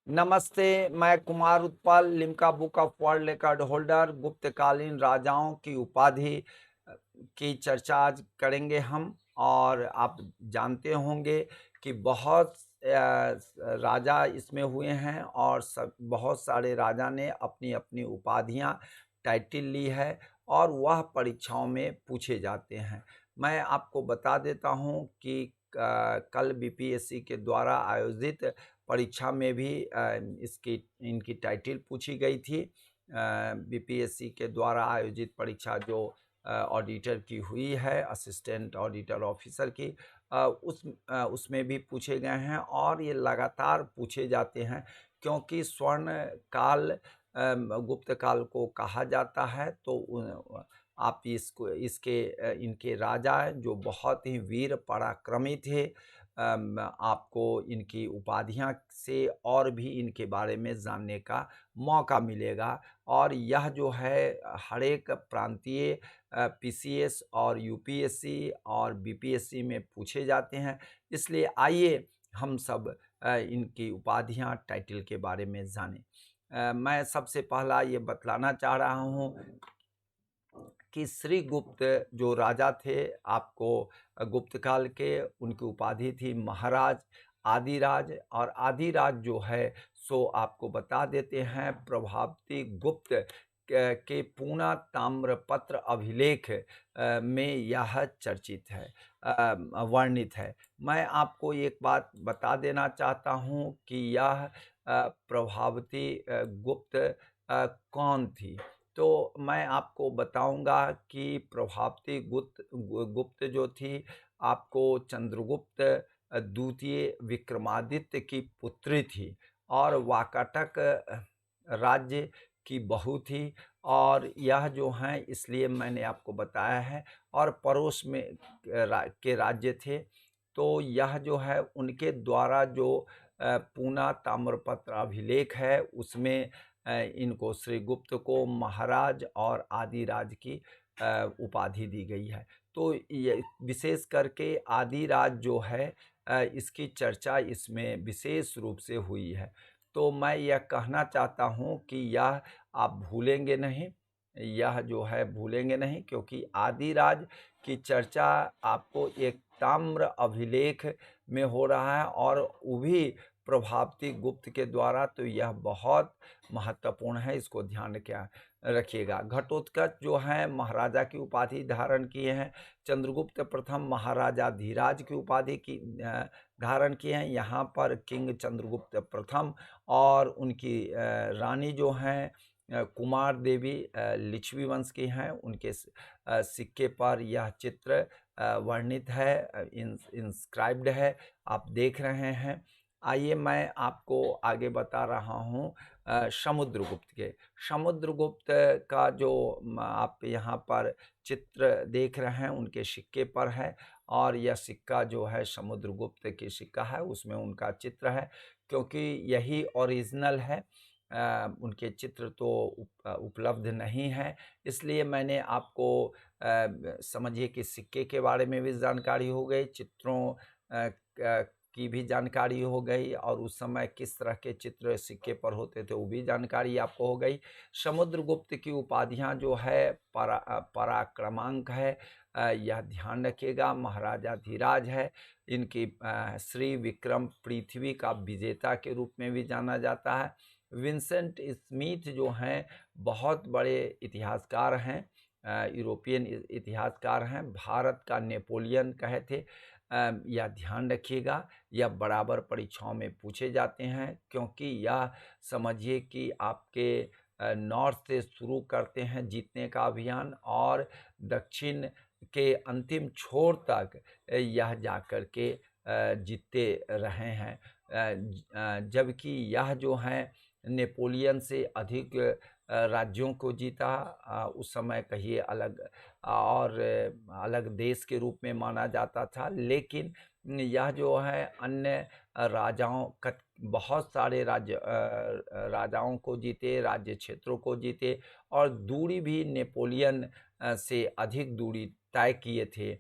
नमस्ते, मैं Kumar Utpal Limca book of world record holder गुप्तकालीन राजाओं की उपाधि की चर्चा आज करेंगे हम। और आप जानते होंगे कि बहुत राजा इसमें हुए हैं और सब बहुत सारे राजा ने अपनी अपनी उपाधियां टाइटल ली है और वह परीक्षाओं में पूछे जाते हैं। मैं आपको बता देता हूं कि कल बीपीएससी के द्वारा आयोजित परीक्षा में भी इसकी इनकी टाइटल पूछी गई थी। बीपीएससी के द्वारा आयोजित परीक्षा जो ऑडिटर की हुई है, असिस्टेंट ऑडिटर ऑफिसर की, उसमें भी पूछे गए हैं और ये लगातार पूछे जाते हैं क्योंकि स्वर्ण काल गुप्त काल को कहा जाता है। तो आप इसको इनके राजा जो बहुत ही वीर पराक्रमी थे, आपको इनकी उपाधियां से और भी इनके बारे में जानने का मौका मिलेगा। और यह जो है हर एक प्रांतीय पीसीएस और यूपीएससी और बीपीएससी में पूछे जाते हैं। इसलिए आइए हम सब इनकी उपाधियां टाइटल के बारे में जानें। मैं सबसे पहला ये बतलाना चाह रहा हूँ कि श्रीगुप्त जो राजा थे, आपको गुप्त काल के, उनकी उपाधि थी महाराज, आदिराज। और आदिराज जो है सो आपको बता देते हैं, प्रभावती गुप्त के पूना ताम्रपत्र अभिलेख में यह चर्चित है, वर्णित है। मैं आपको एक बात बता देना चाहता हूँ कि यह प्रभावती गुप्त कौन थी। तो मैं आपको बताऊंगा कि प्रभावती गुप्त जो थी, आपको चंद्रगुप्त द्वितीय विक्रमादित्य की पुत्री थी और वाकाटक राज्य की बहू थी। और यह जो है, इसलिए मैंने आपको बताया है, और पड़ोस में के राज्य थे। तो यह जो है उनके द्वारा जो पूना ताम्रपत्र अभिलेख है, उसमें इनको श्रीगुप्त को महाराज और आदिराज की उपाधि दी गई है। तो ये विशेष करके आदिराज जो है, इसकी चर्चा इसमें विशेष रूप से हुई है। तो मैं यह कहना चाहता हूँ कि यह आप भूलेंगे नहीं, यह जो है भूलेंगे नहीं, क्योंकि आदिराज की चर्चा आपको एक ताम्र अभिलेख में हो रहा है और वो भी प्रभावती गुप्त के द्वारा। तो यह बहुत महत्वपूर्ण है, इसको ध्यान क्या रखिएगा। घटोत्कच जो है महाराजा की उपाधि धारण किए हैं। चंद्रगुप्त प्रथम महाराजा धीराज की उपाधि की धारण किए हैं। यहाँ पर किंग चंद्रगुप्त प्रथम और उनकी रानी जो हैं कुमार देवी लिच्छवी वंश की हैं। उनके सिक्के पर यह चित्र वर्णित है, इंस्क्राइब्ड है, आप देख रहे हैं। आइए मैं आपको आगे बता रहा हूँ समुद्रगुप्त के। समुद्रगुप्त का जो आप यहाँ पर चित्र देख रहे हैं, उनके सिक्के पर है। और यह सिक्का जो है समुद्रगुप्त की सिक्का है, उसमें उनका चित्र है, क्योंकि यही ओरिजिनल है। उनके चित्र तो उपलब्ध नहीं है। इसलिए मैंने आपको समझिए कि सिक्के के बारे में भी जानकारी हो गई, चित्रों की भी जानकारी हो गई, और उस समय किस तरह के चित्र सिक्के पर होते थे वो भी जानकारी आपको हो गई। समुद्रगुप्त की उपाधियां जो है पराक्रमांक है, यह ध्यान रखिएगा। महाराजा धीराज है, इनकी श्री विक्रम पृथ्वी का विजेता के रूप में भी जाना जाता है। विंसेंट स्मिथ जो हैं, बहुत बड़े इतिहासकार हैं, यूरोपियन इतिहासकार हैं, भारत का नेपोलियन कहे थे। यह ध्यान रखिएगा, यह बराबर परीक्षाओं में पूछे जाते हैं, क्योंकि यह समझिए कि आपके नॉर्थ से शुरू करते हैं जीतने का अभियान और दक्षिण के अंतिम छोर तक यह जाकर के जीतते रहे हैं। जबकि यह जो है नेपोलियन से अधिक राज्यों को जीता। उस समय कहिए अलग और अलग देश के रूप में माना जाता था, लेकिन यह जो है अन्य राजाओं का, बहुत सारे राजाओं को जीते, राज्य क्षेत्रों को जीते, और दूरी भी नेपोलियन से अधिक दूरी तय किए थे।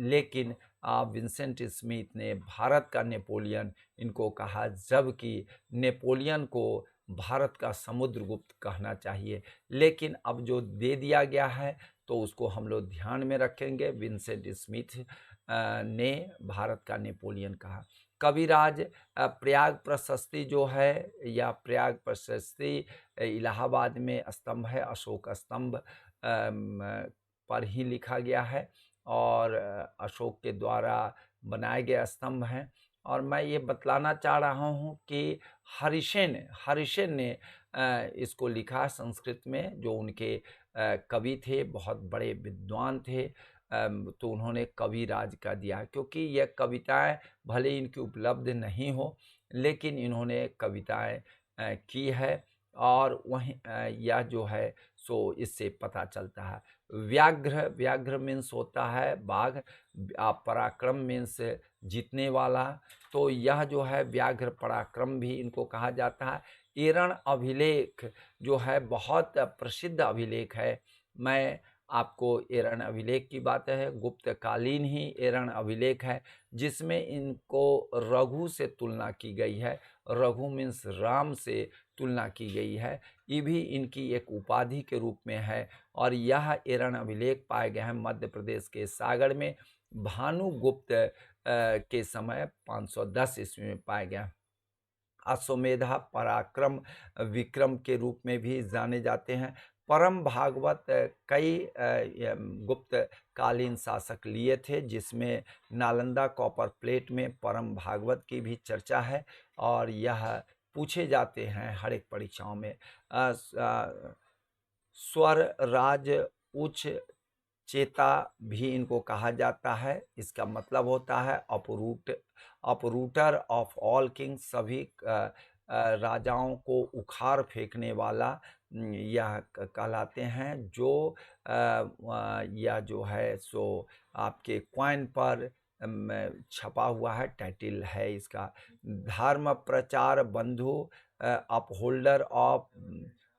लेकिन विंसेंट स्मिथ ने भारत का नेपोलियन इनको कहा, जबकि नेपोलियन को भारत का समुद्रगुप्त कहना चाहिए। लेकिन अब जो दे दिया गया है तो उसको हम लोग ध्यान में रखेंगे। विंसेंट स्मिथ ने भारत का नेपोलियन कहा। कविराज प्रयाग प्रशस्ति जो है, या प्रयाग प्रशस्ति इलाहाबाद में स्तंभ है, अशोक स्तंभ पर ही लिखा गया है और अशोक के द्वारा बनाए गए स्तंभ हैं। और मैं ये बतलाना चाह रहा हूँ कि हरिसेन ने इसको लिखा संस्कृत में, जो उनके कवि थे, बहुत बड़े विद्वान थे। तो उन्होंने कविराज का दिया, क्योंकि यह कविताएं भले इनकी उपलब्ध नहीं हो, लेकिन इन्होंने कविताएं की है। और वहीं यह जो है सो इससे पता चलता है। व्याघ्र मीन्स होता है बाघ, पराक्रम मीन्स जीतने वाला। तो यह जो है व्याघ्र पराक्रम भी इनको कहा जाता है। एरण अभिलेख जो है बहुत प्रसिद्ध अभिलेख है। मैं आपको एरण अभिलेख की बात है, गुप्तकालीन ही एरण अभिलेख है, जिसमें इनको रघु से तुलना की गई है। रघु मीन्स राम से तुलना की गई है। ये भी इनकी एक उपाधि के रूप में है। और यह एरण अभिलेख पाए गए हैं मध्य प्रदेश के सागर में, भानुगुप्त के समय 510 ईस्वी में पाए गए। अश्वमेधा पराक्रम विक्रम के रूप में भी जाने जाते हैं। परम भागवत कई गुप्त कालीन शासक लिए थे, जिसमें नालंदा कॉपर प्लेट में परम भागवत की भी चर्चा है। और यह पूछे जाते हैं हर एक परीक्षाओं में। स्वर राज उच्च चेता भी इनको कहा जाता है। इसका मतलब होता है अपरूटर ऑफ ऑल किंग, सभी राजाओं को उखाड़ फेंकने वाला यह कहलाते हैं। जो यह जो है सो आपके क्वाइन पर छपा हुआ है, टाइटिल है इसका। धर्म प्रचार बंधु, upholder of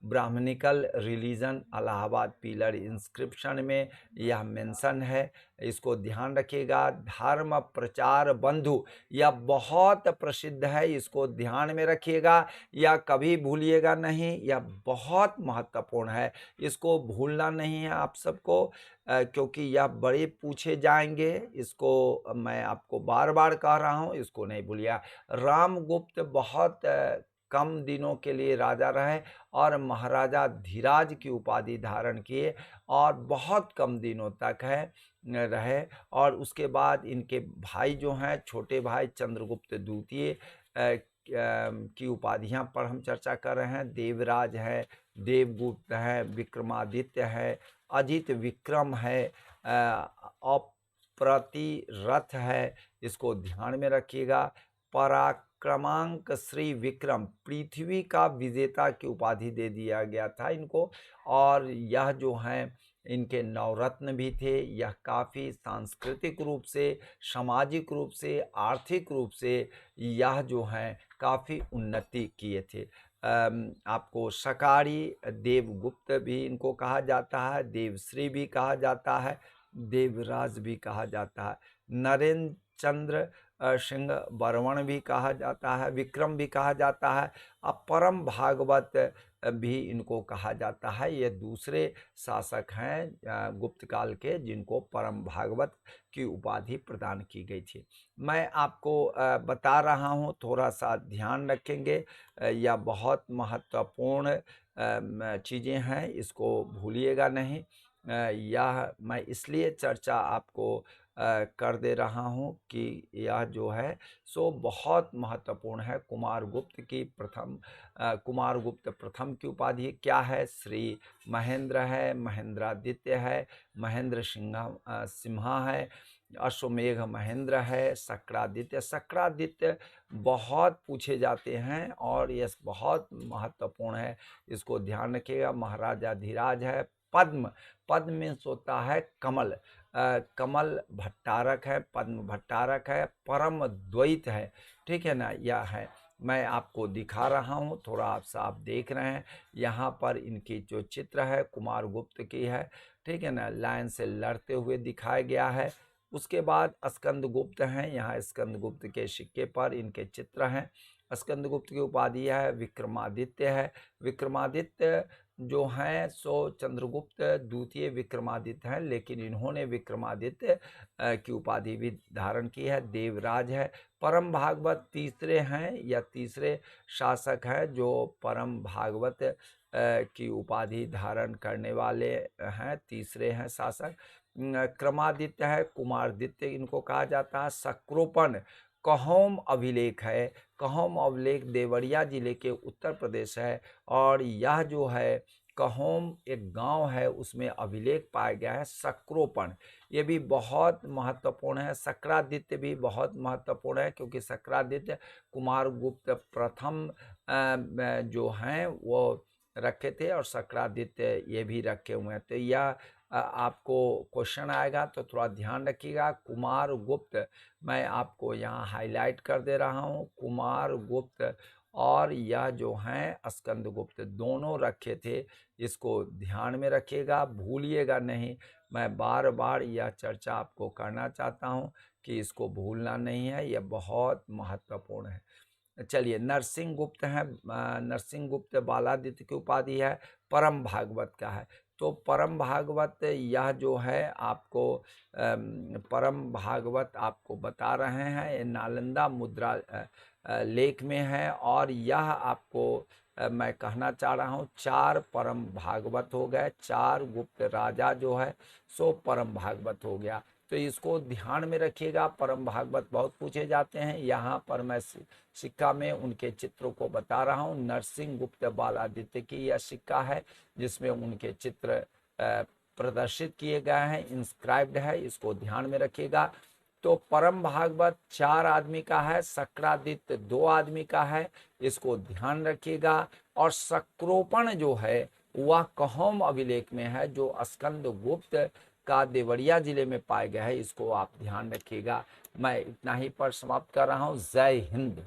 Brahmanical religion, Allahabad pillar inscription में यह मेंशन है। इसको ध्यान रखिएगा। धर्म प्रचार बंधु यह बहुत प्रसिद्ध है, इसको ध्यान में रखिएगा, या कभी भूलिएगा नहीं। यह बहुत महत्वपूर्ण है, इसको भूलना नहीं है आप सबको, क्योंकि यह बड़े पूछे जाएंगे। इसको मैं आपको बार बार कह रहा हूँ, इसको नहीं भूलिएगा। रामगुप्त बहुत कम दिनों के लिए राजा रहे और महाराजा धीराज की उपाधि धारण किए, और बहुत कम दिनों तक रहे। और उसके बाद इनके भाई जो हैं, छोटे भाई चंद्रगुप्त द्वितीय की उपाधियां पर हम चर्चा कर रहे हैं। देवराज है, देवगुप्त है, विक्रमादित्य है, अजित विक्रम है, अप्रतिरथ है, इसको ध्यान में रखिएगा। पराक्रमांक श्री विक्रम, पृथ्वी का विजेता की उपाधि दे दिया गया था इनको। और यह जो हैं इनके नवरत्न भी थे। यह काफ़ी सांस्कृतिक रूप से, सामाजिक रूप से, आर्थिक रूप से यह जो हैं काफ़ी उन्नति किए थे। आपको सकारी देवगुप्त भी इनको कहा जाता है, देवश्री भी कहा जाता है, देवराज भी कहा जाता है। नरेंद्र चंद्र सिंह बर्मण भी कहा जाता है, विक्रम भी कहा जाता है। अब परम भागवत भी इनको कहा जाता है। ये दूसरे शासक हैं गुप्त काल के, जिनको परम भागवत की उपाधि प्रदान की गई थी। मैं आपको बता रहा हूँ, थोड़ा सा ध्यान रखेंगे। यह बहुत महत्वपूर्ण चीज़ें हैं, इसको भूलिएगा नहीं। यह मैं इसलिए चर्चा आपको कर दे रहा हूँ कि यह जो है सो बहुत महत्वपूर्ण है। कुमारगुप्त प्रथम की उपाधि क्या है? श्री महेंद्र है, महेंद्रादित्य है, महेंद्र सिम्हा है, अश्वमेघ महेंद्र है, शक्रादित्य बहुत पूछे जाते हैं और ये बहुत महत्वपूर्ण है, इसको ध्यान रखिएगा। महाराजा धीराज है। पद्म में होता है कमल, कमल भट्टारक है, पद्म भट्टारक है, परम द्वैत है, ठीक है ना। यह है, मैं आपको दिखा रहा हूँ, थोड़ा आप साफ देख रहे हैं। यहाँ पर इनकी जो चित्र है कुमारगुप्त की है, ठीक है ना, लाइन से लड़ते हुए दिखाया गया है। उसके बाद स्कंदगुप्त हैं, यहाँ स्कंदगुप्त के सिक्के पर इनके चित्र हैं। स्कंदगुप्त की उपाधि है विक्रमादित्य है। विक्रमादित्य जो हैं सो चंद्रगुप्त द्वितीय विक्रमादित्य हैं, लेकिन इन्होंने विक्रमादित्य की उपाधि भी धारण की है। देवराज है। परम भागवत तीसरे हैं या तीसरे शासक हैं जो परम भागवत की उपाधि धारण करने वाले हैं, तीसरे हैं शासक। क्रमादित्य है, कुमारदित्य इनको कहा जाता है। शक्रोपण कहोम अभिलेख है। कहोम अभिलेख देवरिया जिले के उत्तर प्रदेश है, और यह जो है कहोम एक गांव है, उसमें अभिलेख पाया गया है शक्रोपण। ये भी बहुत महत्वपूर्ण है। शक्रादित्य भी बहुत महत्वपूर्ण है, क्योंकि शक्रादित्य कुमारगुप्त प्रथम जो हैं वो रखे थे, और शक्रादित्य ये भी रखे हुए हैं। तो यह आपको क्वेश्चन आएगा तो थोड़ा ध्यान रखिएगा। कुमारगुप्त मैं आपको यहाँ हाईलाइट कर दे रहा हूँ, कुमारगुप्त और यह जो हैं स्कंदगुप्त दोनों रखे थे, इसको ध्यान में रखिएगा, भूलिएगा नहीं। मैं बार बार यह चर्चा आपको करना चाहता हूँ कि इसको भूलना नहीं है, यह बहुत महत्वपूर्ण है। चलिए, नरसिंहगुप्त हैं। नरसिंहगुप्त बालादित्य की उपाधि है, परम भागवत का है। तो परम भागवत यह जो है आपको परम भागवत आपको बता रहे हैं, ये नालंदा मुद्रा लेख में है, और यह आपको मैं कहना चाह रहा हूँ 4 परम भागवत हो गए। 4 गुप्त राजा जो है सो परम भागवत हो गया। तो इसको ध्यान में रखिएगा, परम भागवत बहुत पूछे जाते हैं। यहाँ पर मैं सिक्का में उनके चित्रों को बता रहा हूँ। नरसिंहगुप्त बालादित्य की यह सिक्का है, जिसमें उनके चित्र प्रदर्शित किए गए हैं, इंस्क्राइब्ड है, इसको ध्यान में रखिएगा। तो परम भागवत 4 आदमी का है, शक्रादित्य 2 आदमी का है, इसको ध्यान रखिएगा। और शक्रोपण जो है वह कहोम अभिलेख में है, जो स्कंदगुप्त का देवरिया जिले में पाया गया है, इसको आप ध्यान रखिएगा। मैं इतना ही पर समाप्त कर रहा हूँ। जय हिंद।